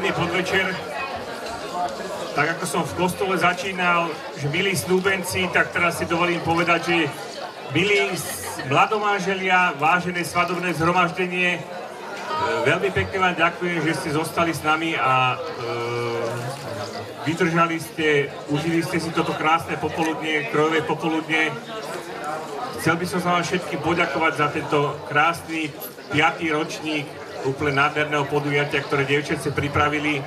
príjemný podvečer. Tak ako som v kostole začínal, že milí snúbenci, tak teraz si dovolím povedať, že milí mladomáželia, vážené svadobné zhromaždenie, veľmi pekne vám ďakujem, že ste zostali s nami a vydržali ste, užili ste si toto krásne popoludnie, krojové popoludnie. Chcel by som sa vám všetkým poďakovať za tento krásny 5. ročník úplne nádherného podujatia, ktoré dievčatce pripravili.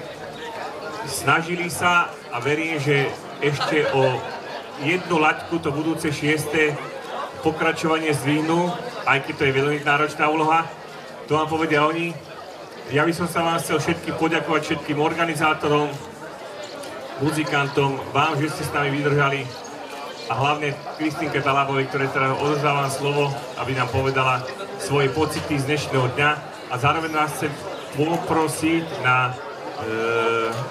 Snažili sa a verím, že ešte o jednu laťku to budúce 6. pokračovanie zdvihnú, aj keď to je veľmi náročná úloha. To vám povedia oni. Ja by som sa vám chcel všetkým poďakovať, všetkým organizátorom, muzikantom, vám, že ste s nami vydržali a hlavne Kristínke Talabovej, ktoré teda odozdávam slovo, aby nám povedala svoje pocity z dnešného dňa a zároveň nás chcem poprosiť na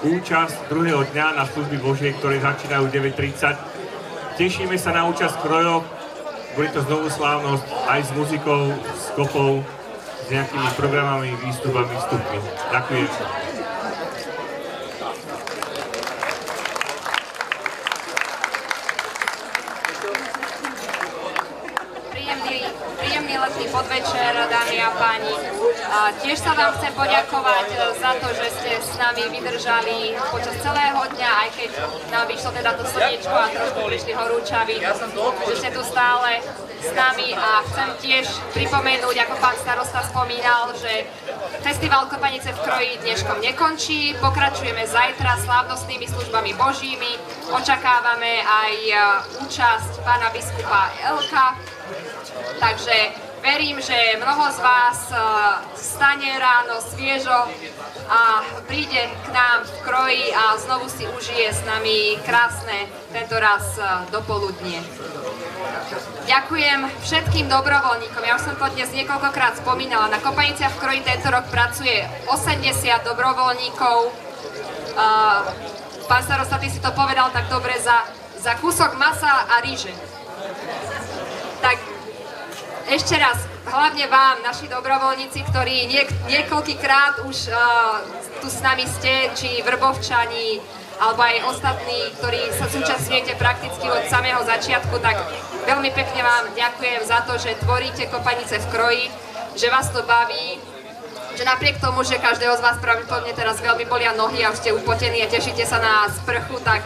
účasť druhého dňa na služby Božie, ktoré začínajú 9:30. Tešíme sa na účasť v krojoch, bude to znovu slávnosť aj s muzikou, s kopou, s nejakými programami, výstupami. Ďakujem. Príjemný letný podvečer, dámy a páni. Tiež sa vám chcem poďakovať za to, že ste s nami vydržali počas celého dňa, aj keď nám vyšlo teda to slniečko a trošku prišli horúčavy, že ste tu stále s nami a chcem tiež pripomenúť, ako pán starosta spomínal, že Festival Kopanice v kroji dneškom nekončí, pokračujeme zajtra slávnostnými službami Božími, očakávame aj účasť pána biskupa Elka, takže verím, že mnoho z vás vstane ráno sviežo a príde k nám v kroji a znovu si užije s nami krásne tento raz dopoludnie. Ďakujem všetkým dobrovoľníkom. Ja už som to dnes niekoľkokrát spomínala. Na Kopaniciach v kroji tento rok pracuje 80 dobrovoľníkov. Pán starosta, ty si to povedal tak dobre, za kúsok masa a ríže. Tak ešte raz, hlavne vám, naši dobrovoľníci, ktorí niekoľkýkrát už tu s nami ste, či Vrbovčani, alebo aj ostatní, ktorí sa zúčastňujete prakticky od samého začiatku, tak veľmi pekne vám ďakujem za to, že tvoríte Kopanice v kroji, že vás to baví, že napriek tomu, že každého z vás pravdepodobne teraz veľmi bolia nohy a už ste upotení a tešíte sa na sprchu, tak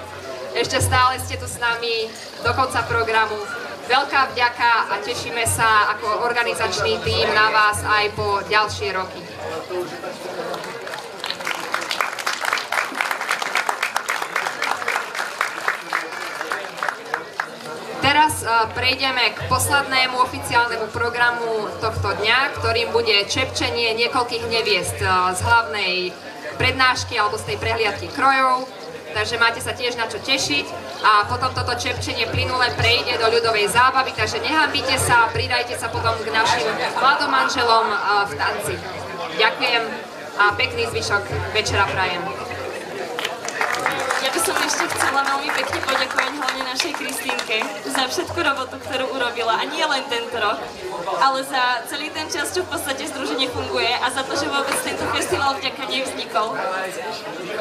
ešte stále ste tu s nami do konca programu. Veľká vďaka a tešíme sa ako organizačný tím na vás aj po ďalšie roky. Teraz prejdeme k poslednému oficiálnemu programu tohto dňa, ktorým bude čepčenie niekoľkých neviest z hlavnej prednášky alebo z tej prehliadky krojov. Takže máte sa tiež na čo tešiť a potom toto čepčenie plynule prejde do ľudovej zábavy, takže nehanbite sa, pridajte sa potom k našim mladomanželom v tanci. Ďakujem a pekný zvyšok večera prajem. Ja by som ešte chcela veľmi pekne poďakovať hlavne našej Kristínke za všetku robotu, ktorú urobila a nie len tento rok, ale za celý ten čas, čo v podstate združenie funguje a za to, že vôbec tento festival vďaka nej vznikol.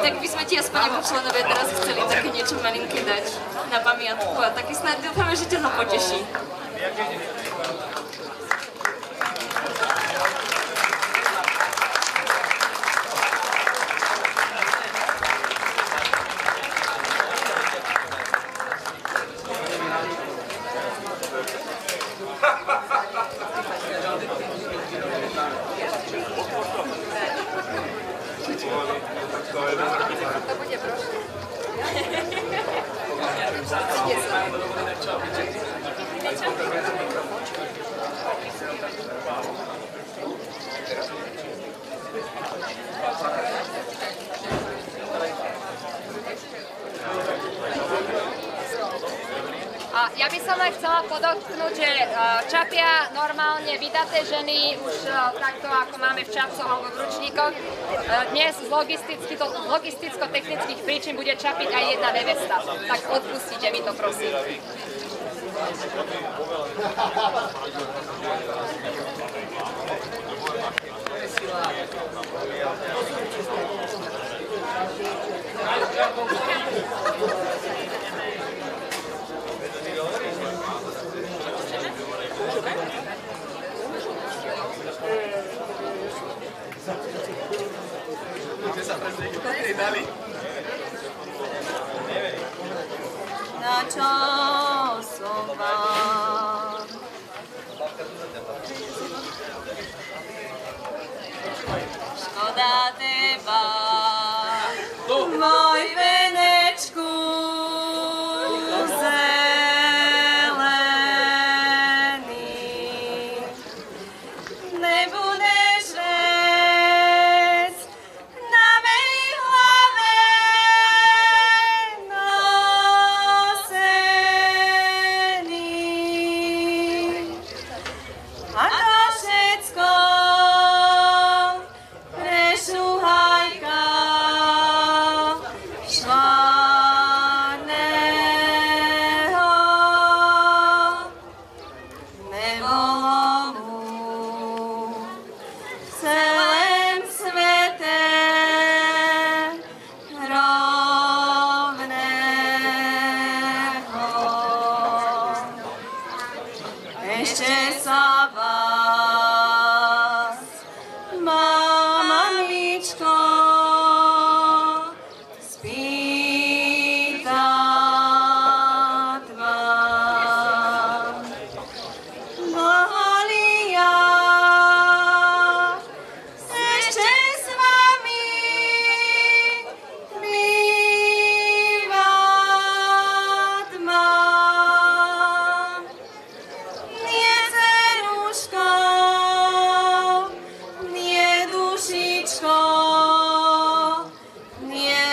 Tak by sme ti aspoň ako členovia teraz chceli také niečo malinké dať na pamiatku a také snad dúfame, že ťa to poteší. Ja by som len chcela podotknúť, že čapia normálne vydaté ženy už takto, ako máme v čapcoch alebo v ručníkoch. Dnes z logisticko-technických príčin bude čapiť aj jedna nevesta. Tak odpustite mi to, prosím. Na čo som vám? Škoda teba, môj venečku zelený. Nebudeš vec na mej hlave nosený. A to všetko prešuhajka švarného. Nebolo mu v celém svete rovného. Ešte sa vás, mamičko, spýtať vám. Mohli ja ešte s vami bývať mám. Nie dceruško, nie dušičko, nie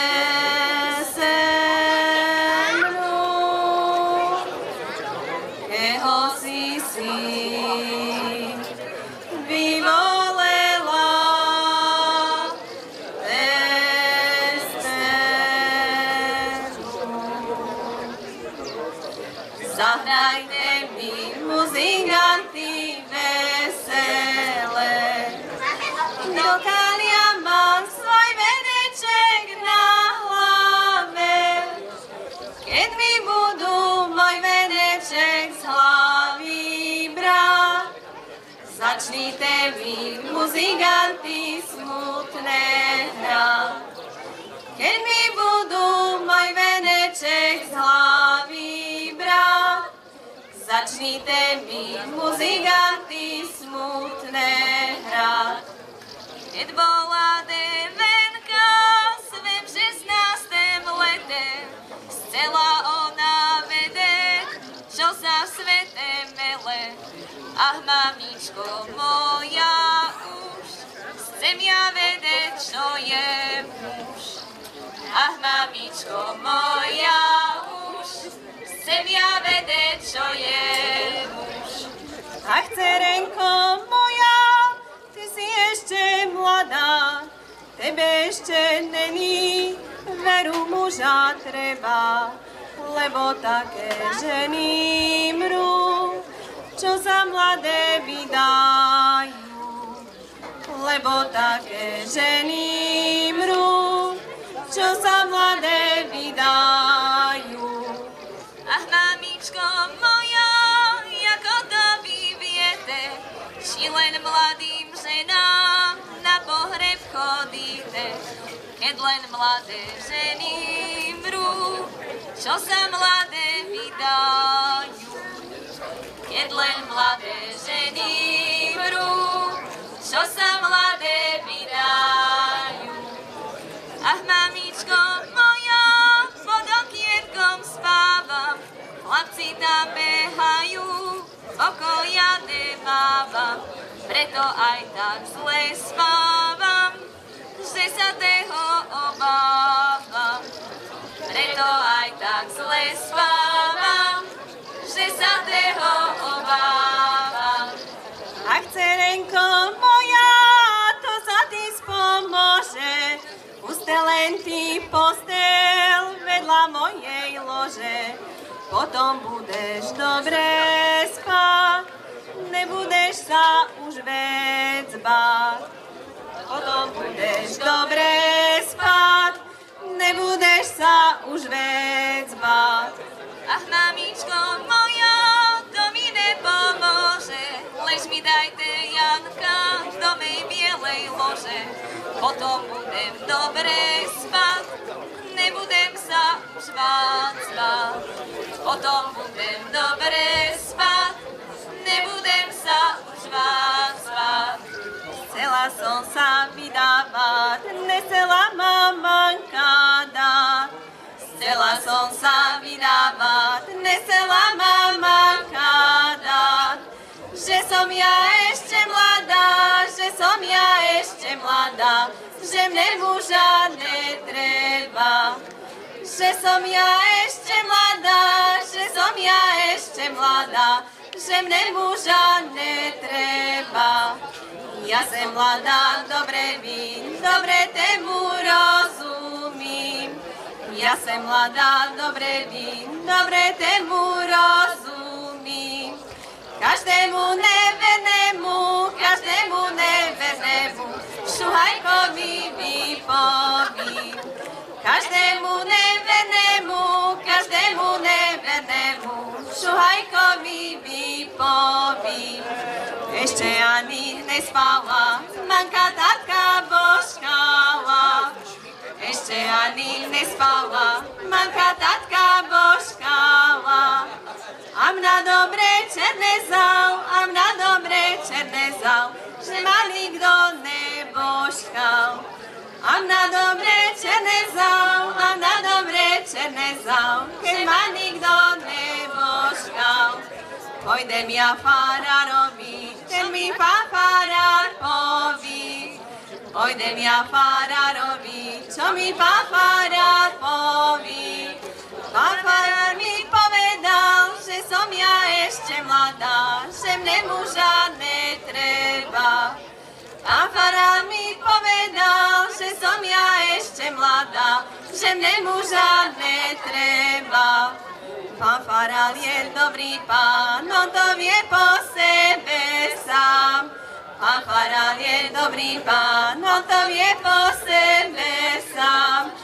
zemnú. Keho si vyvolela bez zahrajte mi muzikanty vesele. Dokiaľ ja mám svoj veneček na hlave, keď mi budú môj veneček z hlavy brať, začnite vy muzikanty smutné hrať. Keď mi budú môj veneček z hlavy brať, začnite mi muzikanty smutné hrať. Keď bola devenka svem 16. lete, chcela ona vedieť, čo sa v svete mele. Ach, mamičko moja, už chcem ja vedieť, čo je muž. Ach, mamičko moja, už chcem ja vedieť, čo je muž. Ach, dcerenko moja, ty si ešte mladá, tebe ešte není veru muža treba, lebo také ženy mrú, čo za mladé vydajú. Lebo také ženy mrú, čo sa mladé vydajú. Ach, mamičko moja, ako to vy viete, či len mladým ženám na pohreb chodíte, keď len mladé ženy mrú, čo sa mladé vydajú. Keď len mladé ženy mrú, čo sa mladé vydajú. Ach, mamičko moja, pod okienkom spávam, chlapci tam behajú, okolo ja nemávam, preto aj tak zle spávam, že sa toho obávam. Preto aj tak zle spávam, že sa toho obávam. Ach, dcerenko moja, to sa ti spomôže, puste len ty postel vedľa mojej lože, potom budeš dobre spať, nebudeš sa už vec báť. Potom budeš dobre spať, nebudeš sa potom budem dobre spať, nebudem sa už vácvať. Potom budem dobre spať, nebudem sa už vácvať. Chcela som sa vydávať, nechcela ma manka dať. Chcela som sa vydávať, nechcela ma manka dať. Že som ja ešte mladá, že som ja ešte mladá, že mne muža netreba. Že som ja ešte mladá, že som ja ešte mladá, že mne muža netreba. Ja som mladá, dobre vím, dobre tému rozumím. Ja som mladá, dobre vím, dobre tému rozumím. Každému nevernému, šuhajkovi vypovím. Každému nevernému, šuhajkovi vypovím. Ešte ani nespala, manka tatka božkala. Ešte ani nespala, manka tatka božkala. A mna dobre černe zal, že ma nikto nebožkal. A mna dobre černe zal, keď ma nikto nebožkal. Pojdem ja farárovi, ten mi farár poví. Pojdem ja farárovi, čo mi farár poví. Farár mi povedal, že som ja ešte mladá, že mne muža netreba. Farár mi povedal, že som ja ešte mladá, že mne muža netreba. Pán farár je dobrý pán, on to vie po sebe sám. Pán farár je dobrý pán, on to vie po sebe sám.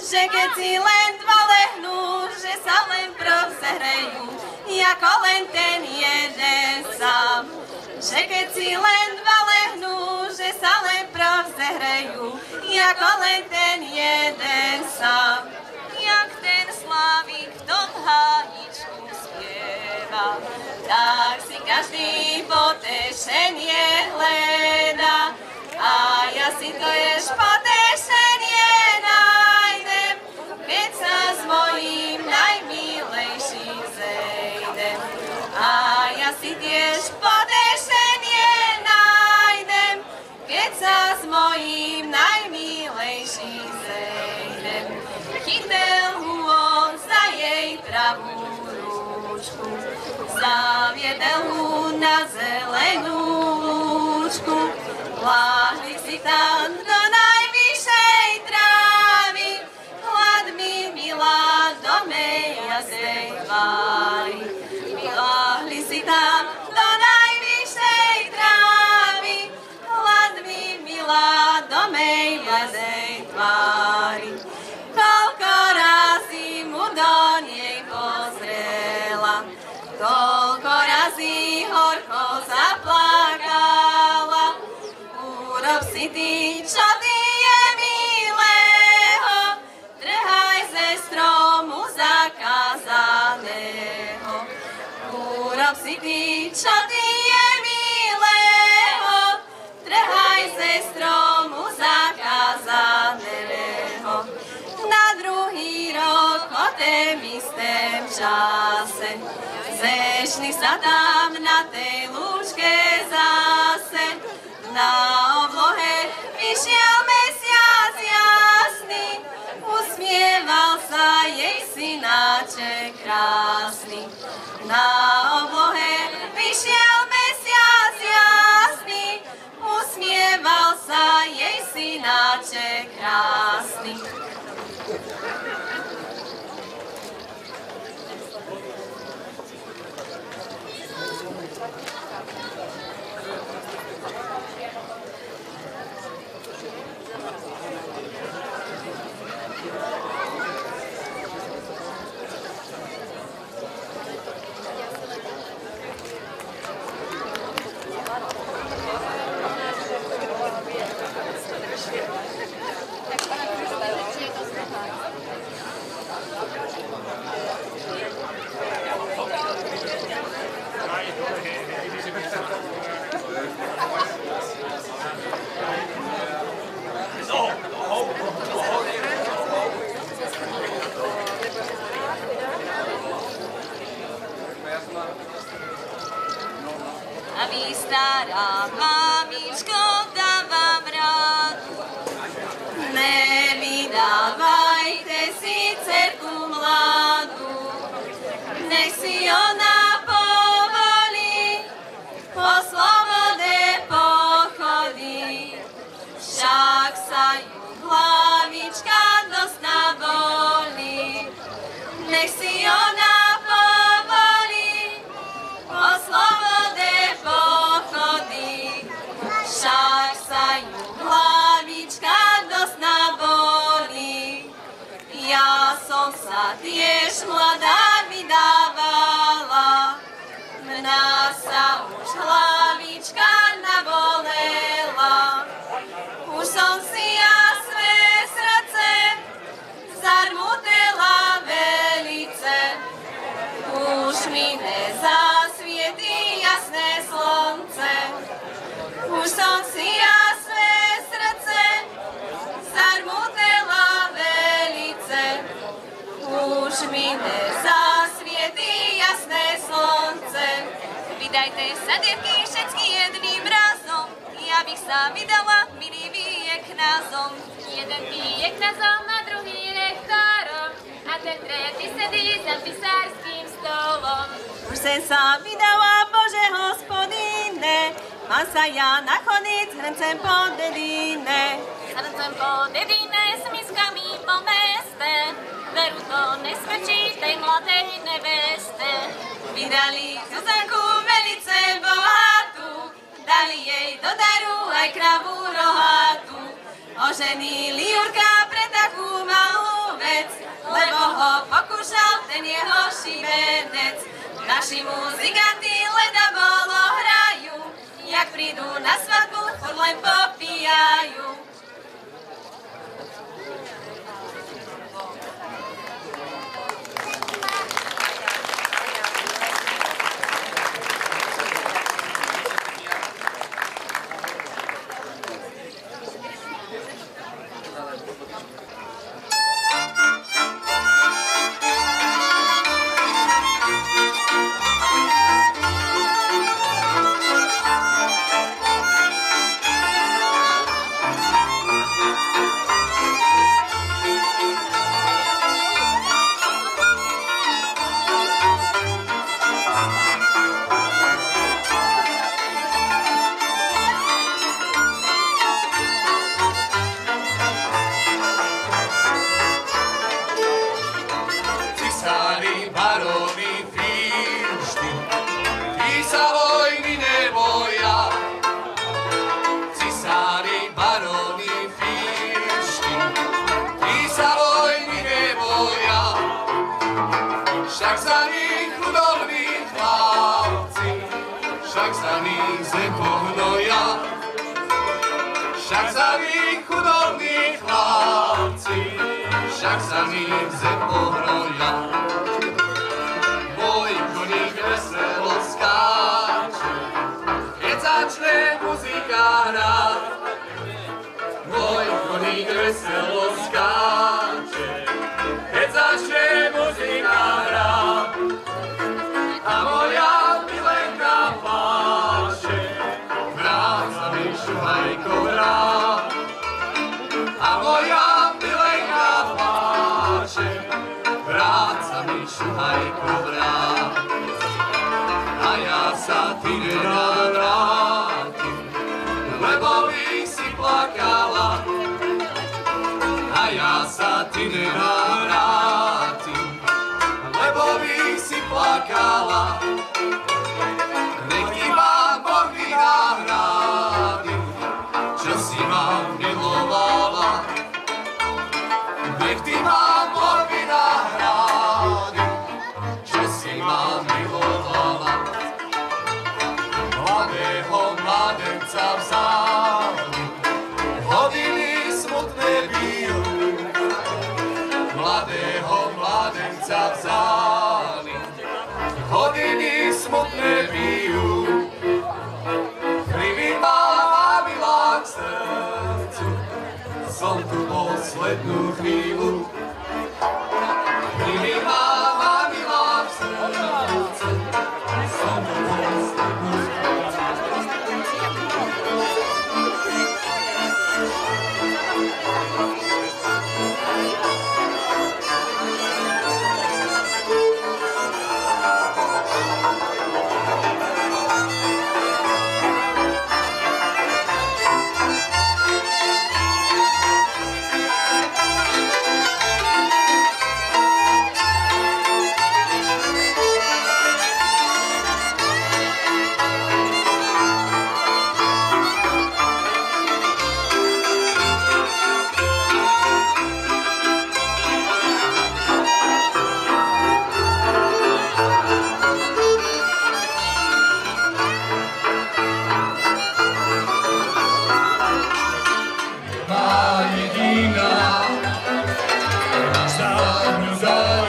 Že keď si len dva lehnú, že sa len prozehrejú, ako len ten jeden sám. Že keď si len dva lehnú, že sa len prozehrejú, ako len ten jeden sám. Jak ten Slávik v tom háničku spieva, tak si každý potešenie hledá. A ja si to jež potešenie nájdem, keď sa s mojím najmilejším zejdem. A ja si tiež potešenie nájdem, keď sa s mojím najmilejším zejdem. Chytil mu on za jej pravú ručku, zaviedel mu na zelenú lúčku. Láhli si tam do najvyššej trávy, hlad mi milá do mejazej tvári. Láhli si tam do najvyššej trávy, hlad mi milá do mejazej tvári. Koľko razy mu do nej pozrela, koľko razy horko zaplakala. Urob si ty, čo ty je milého, trhaj ze stromu zakázaného. Urob si ty, čo ty je milého, trhaj ze stromu zakázaného. Na druhý rok o tém istém čase zešli sa tam na tej lúčke zase. Na oblohe vyšiel mesiac jasný, usmieval sa jej synáček krásny. Na oblohe vyšiel mesiac jasný, usmieval sa jej synáček krásny. stará mamičko, dávam rádu. Nevydávajte si dcerku mladú, nech si ona povolí, po slobode pochodí. Však sa ju hlavička dosť nabolí, nech si ona povolí, po slobode pochodí. Však sa ju hlavička dosť nabolí. Ja som sa tiež mladá vydávala, mňa sa už hlavička nabolela. Už som si ja své srdce zarmutela velice, už mi nezasvietí jasné slnce. Už som si ja své srdce zarmutela velice, už mi nezasvietí jasné slnce. Vydajte sa, devky, všetky jedným razom, ja bych sa vydala, milý výjek názom. Jeden výjek nazom a druhý rektorom a ten tretí sedí za pisárským stolom. Už sem sa vydala, Bože hospodine, mám sa ja nachodiť hrncem po dedine. Hrncem po dedine s miskami po meste, veru to nesvedčí tej mladej neveste. Vydali Zuzanku velice bohatú, dali jej do daru aj kravu rohatú. Oženili Jurka pre takú malú vec, lebo ho pokúšal ten jeho šibenec. Naši muzikanti leda bolo hrajú, jak prídu na svadbu, furt len popíjajú. Však sa mi zem pohroja. Môj koník veselo skáče, keď začne muzika hrať. Môj koník veselo skáče, keď začne muzika hrať. A moja milenka pláče, vrát sa mi šuhajko vrát. A moja vrát sa mi šuhajko vrát. A ja sa ty nenavrátim, lebo by si plakala. A ja sa ty nenavrátim, lebo by si plakala. Nech ti mám Boh vynahradí, čo si ma milovala. Nech ti mám Boh vynahradí, čo si ma milovala. Mladého mladenca vzali, hodiny smutné bijú. Mladého mladenca vzali, hodiny smutné bijú. Krivý mám a milá k srdcu, som tu poslednú chvíľu. Krivý mám a milá k srdcu, som tu poslednú chvíľu. za